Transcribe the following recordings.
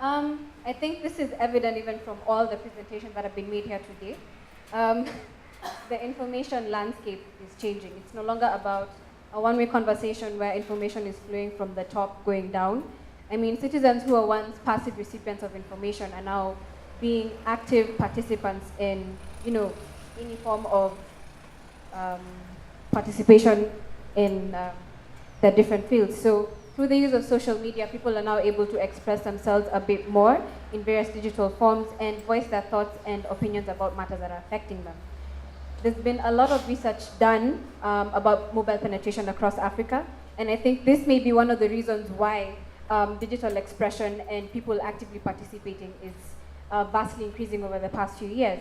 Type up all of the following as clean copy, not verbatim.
I think this is evident even from all the presentations that have been made here today. Um, the information landscape is changing. It's no longer about a one-way conversation where information is flowing from the top going down. I mean, citizens who were once passive recipients of information are now being active participants in, any form of um, participation in the different fields. So through the use of social media, people are now able to express themselves a bit more in various digital forms and voice their thoughts and opinions about matters that are affecting them. There's been a lot of research done about mobile penetration across Africa, and I think this may be one of the reasons why digital expression and people actively participating is vastly increasing over the past few years.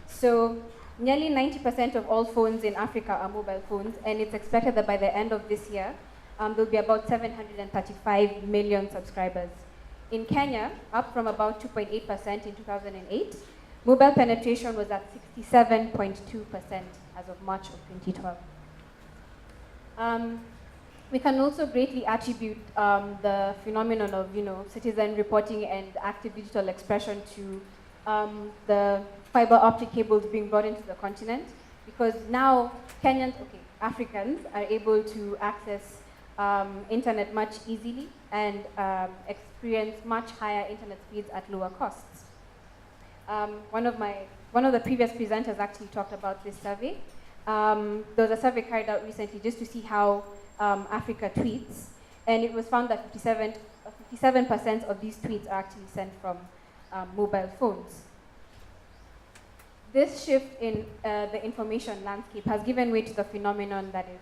So nearly 90% of all phones in Africa are mobile phones, and it's expected that by the end of this year, there'll be about 735 million subscribers. In Kenya, up from about 2.8% in 2008, mobile penetration was at 67.2% as of March of 2012. We can also greatly attribute the phenomenon of, citizen reporting and active digital expression to the fiber optic cables being brought into the continent, because now Africans are able to access internet much easily and experience much higher internet speeds at lower costs. One of the previous presenters actually talked about this survey. There was a survey carried out recently just to see how Africa tweets, and it was found that 57% of these tweets are actually sent from mobile phones. This shift in the information landscape has given way to the phenomenon that is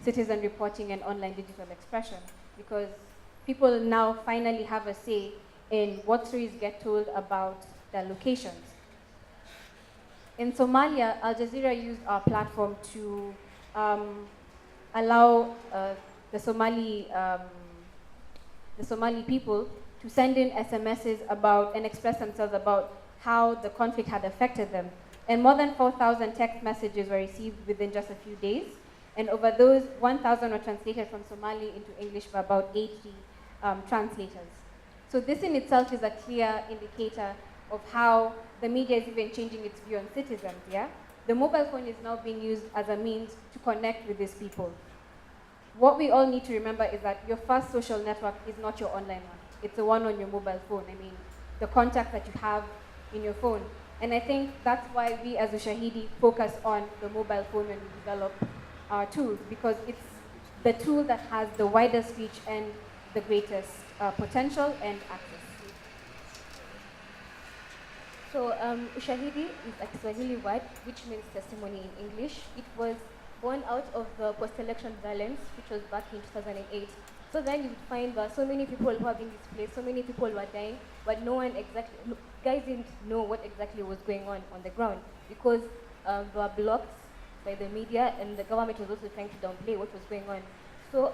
citizen reporting and online digital expression, because people now finally have a say in what stories get told about their locations. In Somalia, Al Jazeera used our platform to allow the Somali people to send in SMSs about and express themselves about how the conflict had affected them. And more than 4,000 text messages were received within just a few days. And over those, 1,000 were translated from Somali into English by about 80 translators. So this in itself is a clear indicator of how the media is even changing its view on citizens, yeah? The mobile phone is now being used as a means to connect with these people. What we all need to remember is that your first social network is not your online one. It's the one on your mobile phone. I mean, the contacts that you have in your phone. And I think that's why we as Ushahidi focus on the mobile phone when we develop our tools, because it's the tool that has the widest reach and the greatest potential and access. So Ushahidi is a Kiswahili word which means testimony in English. It was born out of the post-election violence, which was back in 2008. So then you would find that so many people were being displaced, so many people were dying, but guys didn't know what exactly was going on the ground, because they were blocked by the media, and the government was also trying to downplay what was going on. So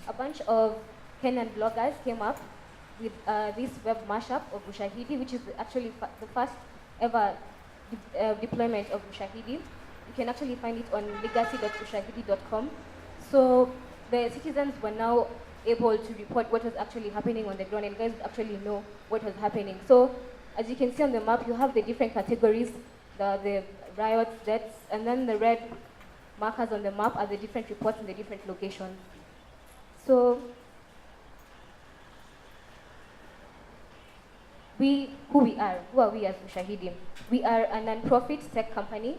a bunch of Kenyan bloggers came up with this web mashup of Ushahidi, which is actually the first ever deployment of Ushahidi. You can actually find it on legacy.ushahidi.com. So the citizens were now able to report what was actually happening on the ground, and guys actually know what was happening. So as you can see on the map, you have the different categories, the riots, deaths, and then the red markers on the map are the different reports in the different locations. So who are we as Ushahidi? We are a non-profit tech company.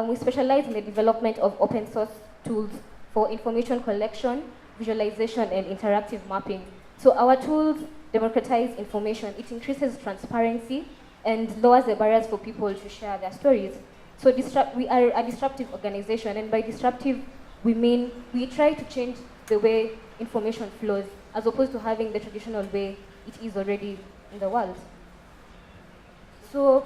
We specialize in the development of open source tools for information collection, visualization, and interactive mapping. So our tools democratize information. It increases transparency and lowers the barriers for people to share their stories. So we are a disruptive organization, and by disruptive, we mean we try to change the way information flows, as opposed to having the traditional way it is already in the world. So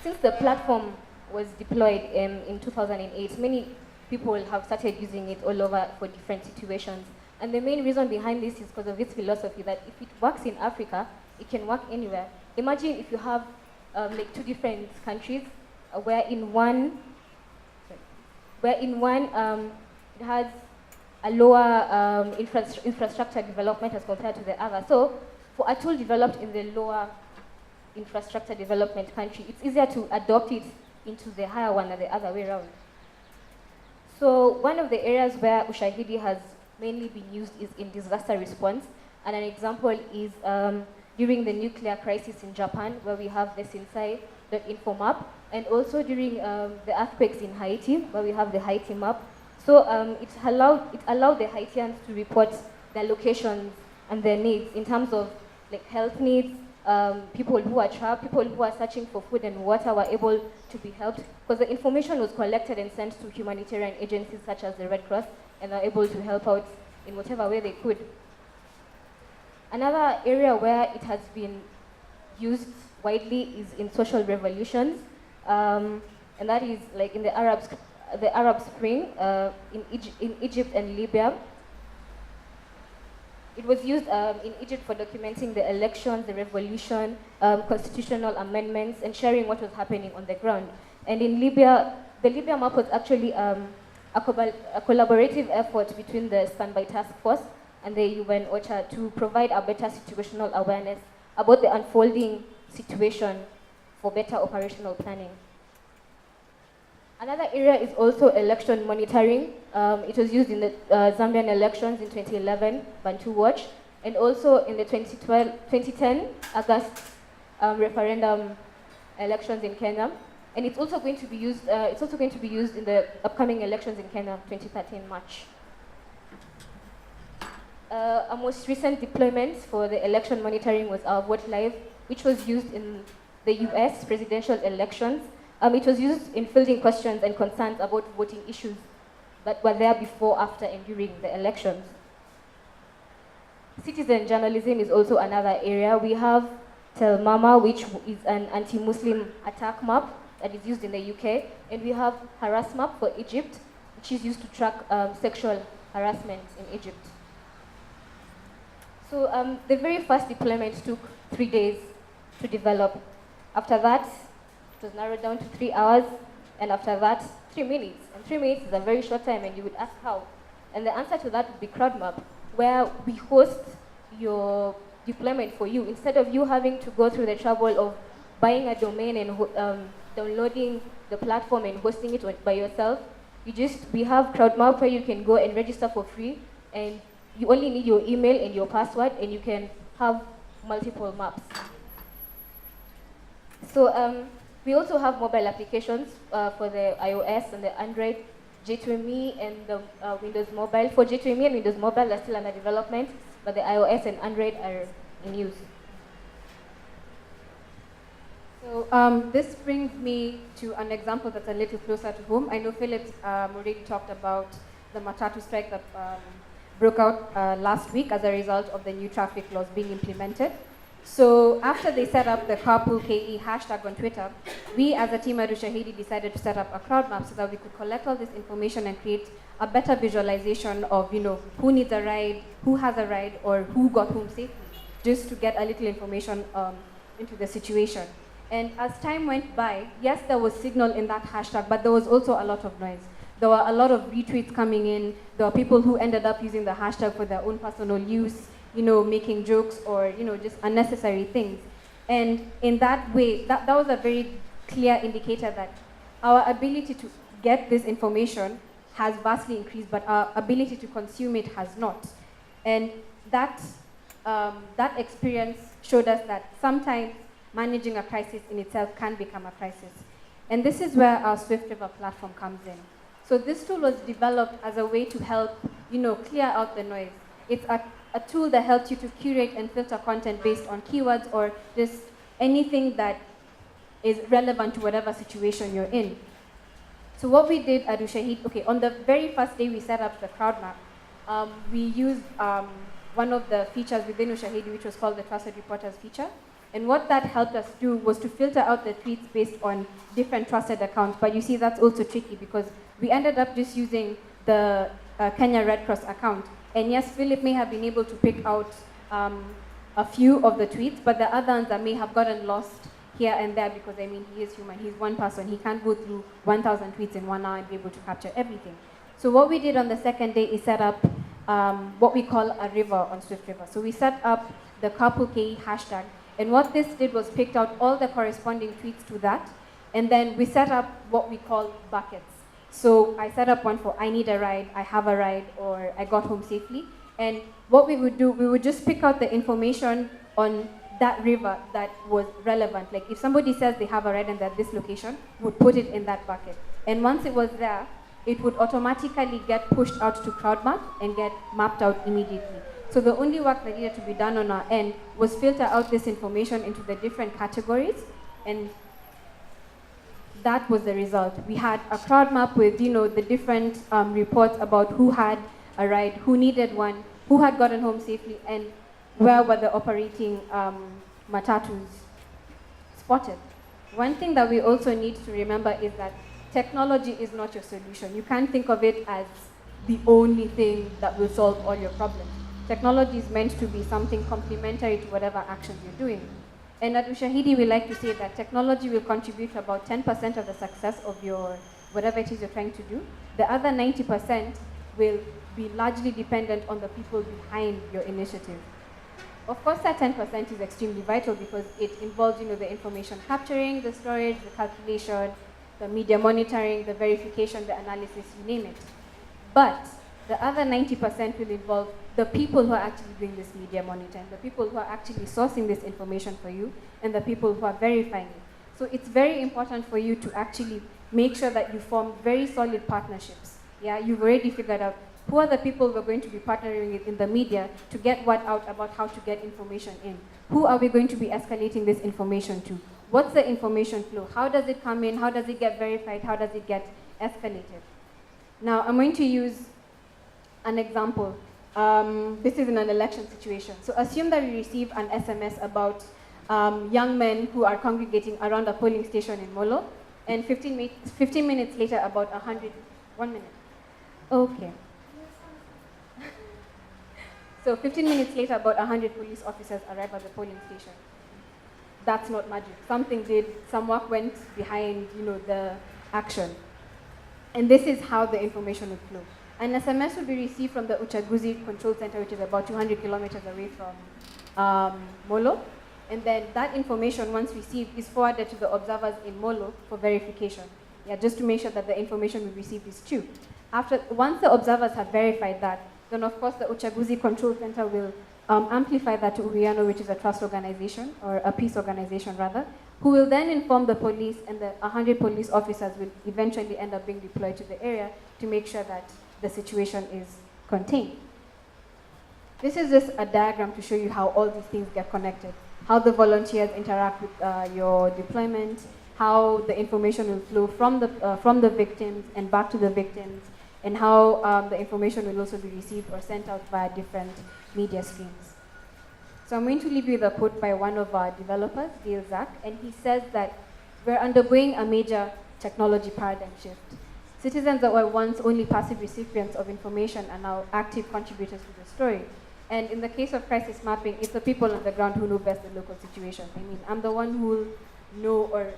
since the platform was deployed in 2008, many people have started using it all over for different situations. And the main reason behind this is because of its philosophy that if it works in Africa, it can work anywhere. Imagine if you have like two different countries where in one it has a lower infrastructure development as compared to the other. So for a tool developed in the lower infrastructure development country, it's easier to adopt it into the higher one than the other way around. So one of the areas where Ushahidi has mainly been used is in disaster response, and an example is during the nuclear crisis in Japan, where we have the Sinsai.info map, and also during the earthquakes in Haiti, where we have the Haiti map. So it allowed the Haitians to report their locations and their needs in terms of like health needs. People who are trapped, people who are searching for food and water were able to be helped because the information was collected and sent to humanitarian agencies such as the Red Cross, and are able to help out in whatever way they could. Another area where it has been used widely is in social revolutions, and that is like in the Arab Spring in Egypt and Libya. It was used in Egypt for documenting the elections, the revolution, constitutional amendments, and sharing what was happening on the ground. And in Libya, the Libya map was actually a collaborative effort between the Standby Task Force and the UN OCHA to provide a better situational awareness about the unfolding situation for better operational planning. Another area is also election monitoring. It was used in the Zambian elections in 2011, Bantu Watch, and also in the 2010 August referendum elections in Kenya. And it's also going to be used. It's also going to be used in the upcoming elections in Kenya, 2013 March. A most recent deployment for the election monitoring was our Vote Live, which was used in the US presidential elections. It was used in fielding questions and concerns about voting issues that were there before, after, and during the elections. Citizen journalism is also another area. We have Tell Mama, which is an anti-Muslim attack map that is used in the UK, and we have Harass Map for Egypt, which is used to track sexual harassment in Egypt. So the very first deployment took 3 days to develop. After that, it was narrowed down to 3 hours, and after that, 3 minutes. And 3 minutes is a very short time, and you would ask how. And the answer to that would be CrowdMap, where we host your deployment for you. Instead of you having to go through the trouble of buying a domain and downloading the platform and hosting it by yourself, we have CrowdMap where you can go and register for free, and you only need your email and your password, and you can have multiple maps. So we also have mobile applications for the iOS and the Android, J2ME and the Windows Mobile. For J2ME and Windows Mobile, they're still under development, but the iOS and Android are in use. So this brings me to an example that's a little closer to home. I know Philip already talked about the Matatu strike that broke out last week as a result of the new traffic laws being implemented. So after they set up the Carpool KE hashtag on Twitter, we as a team at Ushahidi decided to set up a crowd map so that we could collect all this information and create a better visualization of, who needs a ride, who has a ride, or who got home safely, just to get a little information into the situation. And as time went by, yes, there was signal in that hashtag, but there was also a lot of noise. There were a lot of retweets coming in. There were people who ended up using the hashtag for their own personal use, making jokes or, just unnecessary things. And in that way, that was a very clear indicator that our ability to get this information has vastly increased, but our ability to consume it has not. And that experience showed us that sometimes managing a crisis in itself can become a crisis. And this is where our Swift River platform comes in. So this tool was developed as a way to help, clear out the noise. It's a tool that helps you to curate and filter content based on keywords or just anything that is relevant to whatever situation you're in. So what we did at Ushahidi, on the very first day we set up the crowd map, we used one of the features within Ushahidi, which was called the Trusted Reporters feature. And what that helped us do was to filter out the tweets based on different trusted accounts. But you see, that's also tricky because we ended up just using the Kenya Red Cross account. And yes, Philip may have been able to pick out a few of the tweets, but the other ones that may have gotten lost here and there because, he is human. He's one person. He can't go through 1,000 tweets in 1 hour and be able to capture everything. So what we did on the second day is set up what we call a river on Swift River. So we set up the Carpool KE hashtag. And what this did was picked out all the corresponding tweets to that, and then we set up what we call buckets. So I set up one for I need a ride, I have a ride, or I got home safely. And what we would do, we would just pick out the information on that river that was relevant. Like if somebody says they have a ride and they're at this location, we'd put it in that bucket. And once it was there, it would automatically get pushed out to CrowdMap and get mapped out immediately. So the only work that needed to be done on our end was filter out this information into the different categories, and that was the result. We had a crowd map with, the different reports about who had a ride, who needed one, who had gotten home safely, and where were the operating matatus spotted. One thing that we also need to remember is that technology is not your solution. You can't think of it as the only thing that will solve all your problems. Technology is meant to be something complementary to whatever actions you're doing. And at Ushahidi, we like to say that technology will contribute to about 10% of the success of your whatever it is you're trying to do. The other 90% will be largely dependent on the people behind your initiative. Of course, that 10% is extremely vital because it involves, the information capturing, the storage, the calculation, the media monitoring, the verification, the analysis, you name it. But the other 90% will involve the people who are actually doing this media monitoring, the people who are actually sourcing this information for you, and the people who are verifying it. So it's very important for you to actually make sure that you form very solid partnerships. Yeah, you've already figured out who are the people we're going to be partnering with in the media to get what out about how to get information in. Who are we going to be escalating this information to? What's the information flow? How does it come in? How does it get verified? How does it get escalated? Now, I'm going to use an example. This is in an election situation. So assume that we receive an SMS about young men who are congregating around a polling station in Molo, and 15 minutes later, about 100, 1 minute. Okay. So 15 minutes later, about 100 police officers arrive at the polling station. That's not magic. Something did, some work went behind, the action. And this is how the information would flow. An SMS will be received from the Uchaguzi Control Center, which is about 200 kilometers away from Molo. And then that information, once received, is forwarded to the observers in Molo for verification. Yeah, just to make sure that the information we received is true. Once the observers have verified that, then of course the Uchaguzi Control Center will amplify that to Uriano, which is a trust organization, or a peace organization rather, who will then inform the police, and the 100 police officers will eventually end up being deployed to the area to make sure that the situation is contained. This is just a diagram to show you how all these things get connected, how the volunteers interact with your deployment, how the information will flow from the victims and back to the victims, and how the information will also be received or sent out via different media streams. So I'm going to leave you with a quote by one of our developers, Dale Zack, and he says that we're undergoing a major technology paradigm shift. Citizens that were once only passive recipients of information are now active contributors to the story. And in the case of crisis mapping, it's the people on the ground who know best the local situation. I mean, I'm the one who will know,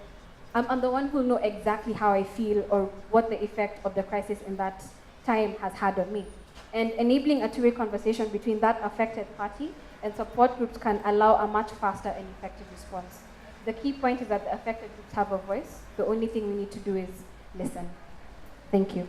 I'm the one who will know exactly how I feel or what the effect of the crisis in that time has had on me. And enabling a two-way conversation between that affected party and support groups can allow a much faster and effective response. The key point is that the affected groups have a voice. The only thing we need to do is listen. Thank you.